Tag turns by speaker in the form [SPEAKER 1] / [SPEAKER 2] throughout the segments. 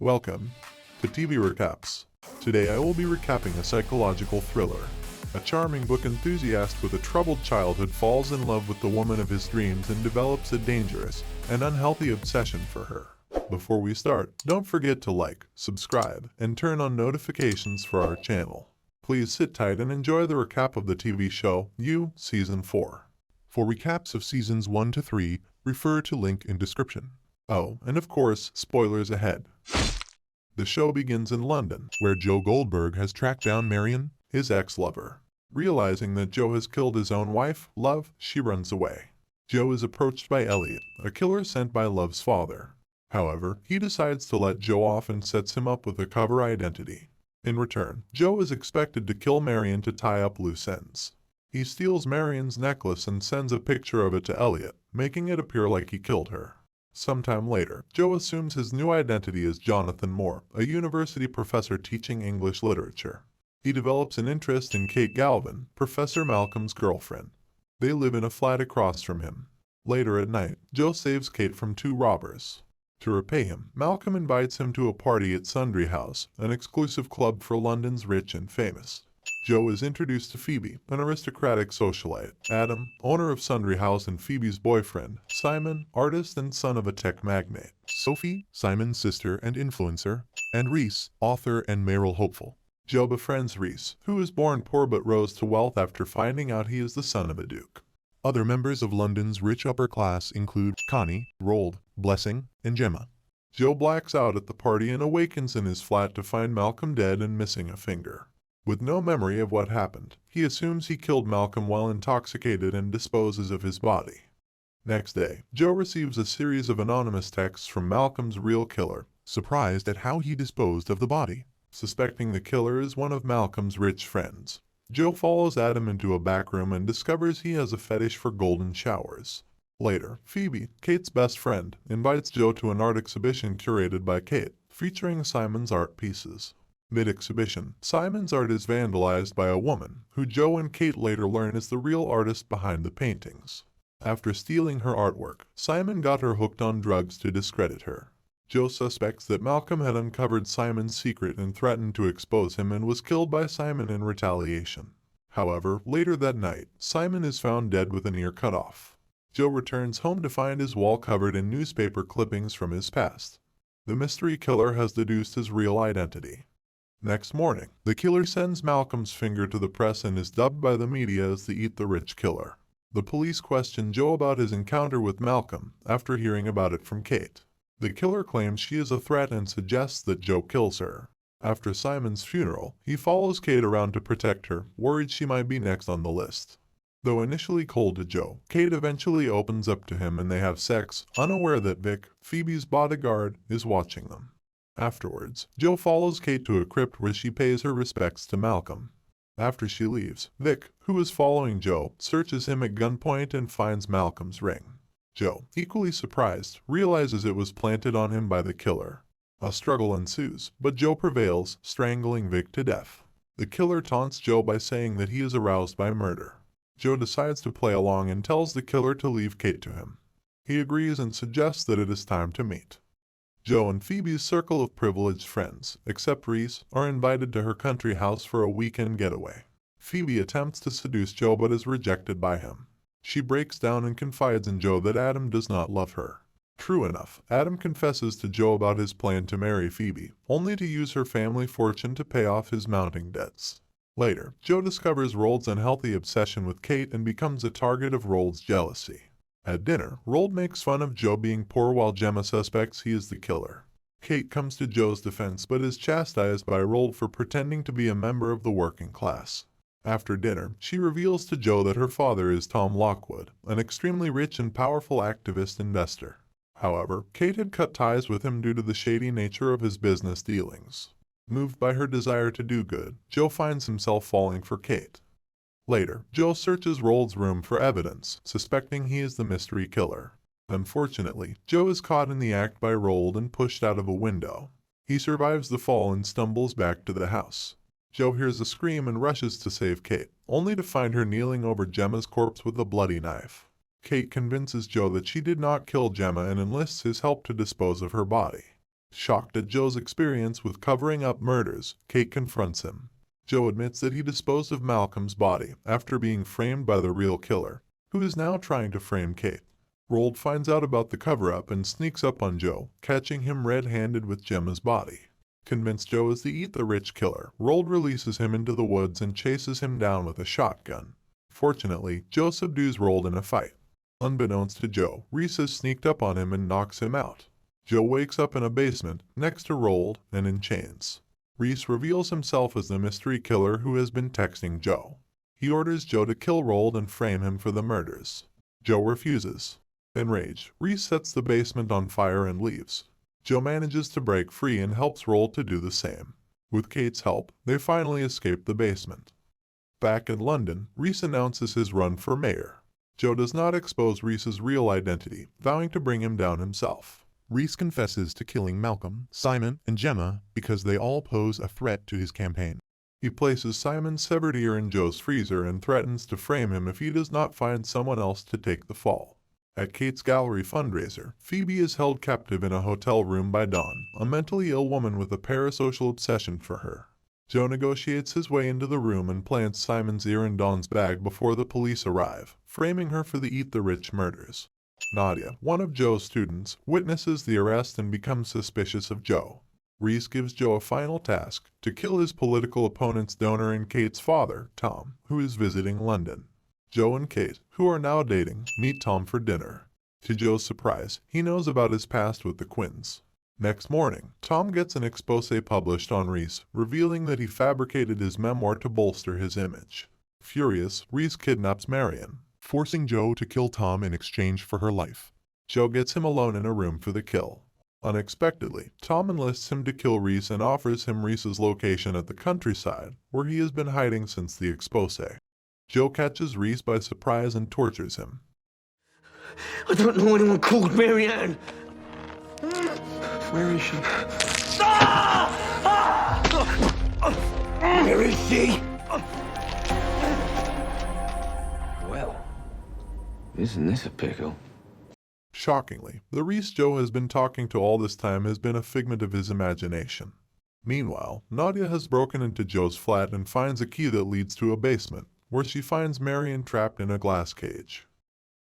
[SPEAKER 1] Welcome to TV Recaps. Today I will be recapping a psychological thriller. A charming book enthusiast with a troubled childhood falls in love with the woman of his dreams and develops a dangerous and unhealthy obsession for her. Before we start, don't forget to like, subscribe, and turn on notifications for our channel. Please sit tight and enjoy the recap of the TV show, You, Season 4. For recaps of Seasons 1 to 3, refer to link in description. Oh, and of course, spoilers ahead. The show begins in London, where Joe Goldberg has tracked down Marion, his ex-lover. Realizing that Joe has killed his own wife, Love, she runs away. Joe is approached by Elliot, a killer sent by Love's father. However, he decides to let Joe off and sets him up with a cover identity. In return, Joe is expected to kill Marion to tie up loose ends. He steals Marion's necklace and sends a picture of it to Elliot, making it appear like he killed her. Sometime later, Joe assumes his new identity as Jonathan Moore, a university professor teaching English literature. He develops an interest in Kate Galvin, Professor Malcolm's girlfriend. They live in a flat across from him. Later at night, Joe saves Kate from two robbers. To repay him, Malcolm invites him to a party at Sundry House, an exclusive club for London's rich and famous. Joe is introduced to Phoebe, an aristocratic socialite, Adam, owner of Sundry House, and Phoebe's boyfriend, Simon, artist and son of a tech magnate, Sophie, Simon's sister and influencer, and Reese, author and mayoral hopeful. Joe befriends Reese, who is born poor but rose to wealth after finding out he is the son of a duke. Other members of London's rich upper class include Connie, Roald, Blessing, and Gemma. Joe blacks out at the party and awakens in his flat to find Malcolm dead and missing a finger. With no memory of what happened, he assumes he killed Malcolm while intoxicated and disposes of his body. Next day, Joe receives a series of anonymous texts from Malcolm's real killer, surprised at how he disposed of the body. Suspecting the killer is one of Malcolm's rich friends, Joe follows Adam into a back room and discovers he has a fetish for golden showers. Later, Phoebe, Kate's best friend, invites Joe to an art exhibition curated by Kate, featuring Simon's art pieces. Mid-exhibition, Simon's art is vandalized by a woman, who Joe and Kate later learn is the real artist behind the paintings. After stealing her artwork, Simon got her hooked on drugs to discredit her. Joe suspects that Malcolm had uncovered Simon's secret and threatened to expose him and was killed by Simon in retaliation. However, later that night, Simon is found dead with an ear cut off. Joe returns home to find his wall covered in newspaper clippings from his past. The mystery killer has deduced his real identity. Next morning, the killer sends Malcolm's finger to the press and is dubbed by the media as the Eat the Rich Killer. The police question Joe about his encounter with Malcolm after hearing about it from Kate. The killer claims she is a threat and suggests that Joe kills her. After Simon's funeral, he follows Kate around to protect her, worried she might be next on the list. Though initially cold to Joe, Kate eventually opens up to him and they have sex, unaware that Vic, Phoebe's bodyguard, is watching them. Afterwards, Joe follows Kate to a crypt where she pays her respects to Malcolm. After she leaves, Vic, who is following Joe, searches him at gunpoint and finds Malcolm's ring. Joe, equally surprised, realizes it was planted on him by the killer. A struggle ensues, but Joe prevails, strangling Vic to death. The killer taunts Joe by saying that he is aroused by murder. Joe decides to play along and tells the killer to leave Kate to him. He agrees and suggests that it is time to meet. Joe and Phoebe's circle of privileged friends, except Reese, are invited to her country house for a weekend getaway. Phoebe attempts to seduce Joe but is rejected by him. She breaks down and confides in Joe that Adam does not love her. True enough, Adam confesses to Joe about his plan to marry Phoebe, only to use her family fortune to pay off his mounting debts. Later, Joe discovers Roald's unhealthy obsession with Kate and becomes a target of Roald's jealousy. At dinner, Roald makes fun of Joe being poor while Gemma suspects he is the killer. Kate comes to Joe's defense but is chastised by Roald for pretending to be a member of the working class. After dinner, she reveals to Joe that her father is Tom Lockwood, an extremely rich and powerful activist investor. However, Kate had cut ties with him due to the shady nature of his business dealings. Moved by her desire to do good, Joe finds himself falling for Kate. Later, Joe searches Roald's room for evidence, suspecting he is the mystery killer. Unfortunately, Joe is caught in the act by Roald and pushed out of a window. He survives the fall and stumbles back to the house. Joe hears a scream and rushes to save Kate, only to find her kneeling over Gemma's corpse with a bloody knife. Kate convinces Joe that she did not kill Gemma and enlists his help to dispose of her body. Shocked at Joe's experience with covering up murders, Kate confronts him. Joe admits that he disposed of Malcolm's body after being framed by the real killer, who is now trying to frame Kate. Roald finds out about the cover-up and sneaks up on Joe, catching him red-handed with Gemma's body. Convinced Joe is the eat-the-rich killer, Roald releases him into the woods and chases him down with a shotgun. Fortunately, Joe subdues Roald in a fight. Unbeknownst to Joe, Reese has sneaked up on him and knocks him out. Joe wakes up in a basement, next to Roald, and in chains. Reese reveals himself as the mystery killer who has been texting Joe. He orders Joe to kill Roald and frame him for the murders. Joe refuses. Enraged, Reese sets the basement on fire and leaves. Joe manages to break free and helps Roald to do the same. With Kate's help, they finally escape the basement. Back in London, Reese announces his run for mayor. Joe does not expose Reese's real identity, vowing to bring him down himself. Reese confesses to killing Malcolm, Simon, and Gemma because they all pose a threat to his campaign. He places Simon's severed ear in Joe's freezer and threatens to frame him if he does not find someone else to take the fall. At Kate's gallery fundraiser, Phoebe is held captive in a hotel room by Dawn, a mentally ill woman with a parasocial obsession for her. Joe negotiates his way into the room and plants Simon's ear in Dawn's bag before the police arrive, framing her for the eat-the-rich murders. Nadia, one of Joe's students, witnesses the arrest and becomes suspicious of Joe. Reese gives Joe a final task, to kill his political opponent's donor and Kate's father, Tom, who is visiting London. Joe and Kate, who are now dating, meet Tom for dinner. To Joe's surprise, he knows about his past with the Quinns. Next morning, Tom gets an exposé published on Reese, revealing that he fabricated his memoir to bolster his image. Furious, Reese kidnaps Marion, forcing Joe to kill Tom in exchange for her life. Joe gets him alone in a room for the kill. Unexpectedly, Tom enlists him to kill Reese and offers him Reese's location at the countryside, where he has been hiding since the exposé. Joe catches Reese by surprise and tortures him.
[SPEAKER 2] I don't know anyone called Marianne.
[SPEAKER 3] Where is she?
[SPEAKER 2] Where is she?
[SPEAKER 3] Well, isn't this a pickle?
[SPEAKER 1] Shockingly, the Reese Joe has been talking to all this time has been a figment of his imagination. Meanwhile, Nadia has broken into Joe's flat and finds a key that leads to a basement, where she finds Marion trapped in a glass cage.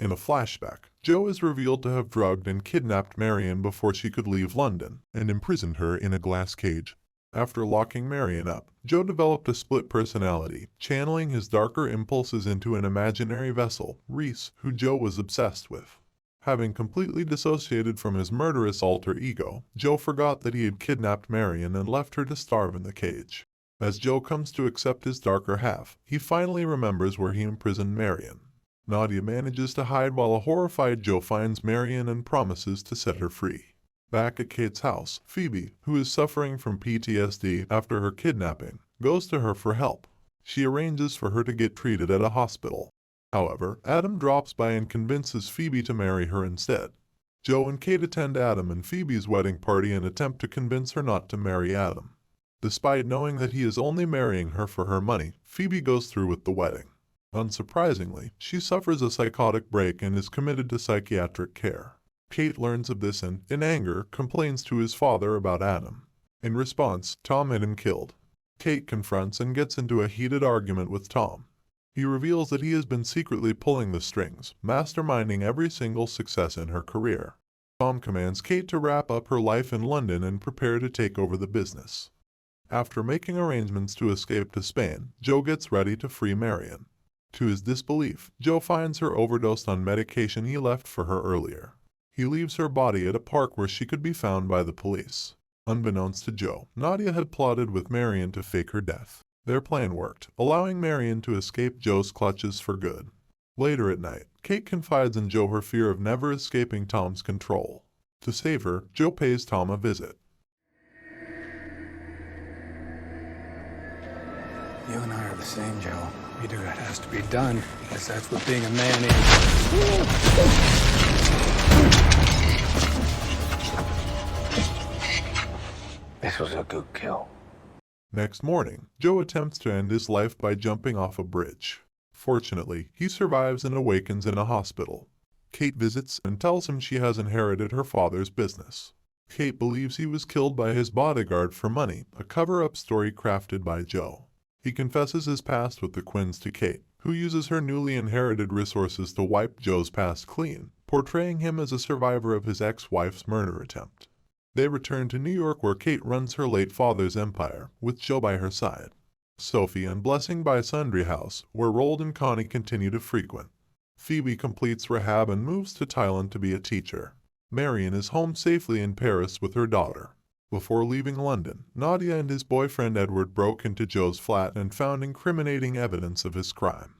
[SPEAKER 1] In a flashback, Joe is revealed to have drugged and kidnapped Marion before she could leave London, and imprisoned her in a glass cage. After locking Marion up, Joe developed a split personality, channeling his darker impulses into an imaginary vessel, Reese, who Joe was obsessed with. Having completely dissociated from his murderous alter ego, Joe forgot that he had kidnapped Marion and left her to starve in the cage. As Joe comes to accept his darker half, he finally remembers where he imprisoned Marion. Nadia manages to hide while a horrified Joe finds Marion and promises to set her free. Back at Kate's house, Phoebe, who is suffering from PTSD after her kidnapping, goes to her for help. She arranges for her to get treated at a hospital. However, Adam drops by and convinces Phoebe to marry her instead. Joe and Kate attend Adam and Phoebe's wedding party and attempt to convince her not to marry Adam. Despite knowing that he is only marrying her for her money, Phoebe goes through with the wedding. Unsurprisingly, she suffers a psychotic break and is committed to psychiatric care. Kate learns of this and, in anger, complains to his father about Adam. In response, Tom had him killed. Kate confronts and gets into a heated argument with Tom. He reveals that he has been secretly pulling the strings, masterminding every single success in her career. Tom commands Kate to wrap up her life in London and prepare to take over the business. After making arrangements to escape to Spain, Joe gets ready to free Marion. To his disbelief, Joe finds her overdosed on medication he left for her earlier. He leaves her body at a park where she could be found by the police. Unbeknownst to Joe, Nadia had plotted with Marion to fake her death. Their plan worked, allowing Marion to escape Joe's clutches for good. Later at night, Kate confides in Joe her fear of never escaping Tom's control. To save her, Joe pays Tom a visit.
[SPEAKER 3] You and I are the same, Joe. We do what has to be done, because that's what being a man is. This was a good kill.
[SPEAKER 1] Next morning, Joe attempts to end his life by jumping off a bridge. Fortunately, he survives and awakens in a hospital. Kate visits and tells him she has inherited her father's business. Kate believes he was killed by his bodyguard for money, a cover-up story crafted by Joe. He confesses his past with the Quinns to Kate, who uses her newly inherited resources to wipe Joe's past clean, portraying him as a survivor of his ex-wife's murder attempt. They return to New York where Kate runs her late father's empire, with Joe by her side. Sophie and Blessing buy Sundry House, where Roald and Connie continue to frequent. Phoebe completes rehab and moves to Thailand to be a teacher. Marion is home safely in Paris with her daughter. Before leaving London, Nadia and his boyfriend Edward broke into Joe's flat and found incriminating evidence of his crime.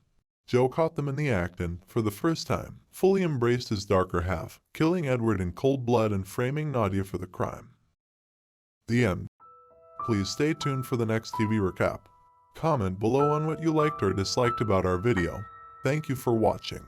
[SPEAKER 1] Joe caught them in the act and, for the first time, fully embraced his darker half, killing Edward in cold blood and framing Nadia for the crime. The end. Please stay tuned for the next TV recap. Comment below on what you liked or disliked about our video. Thank you for watching.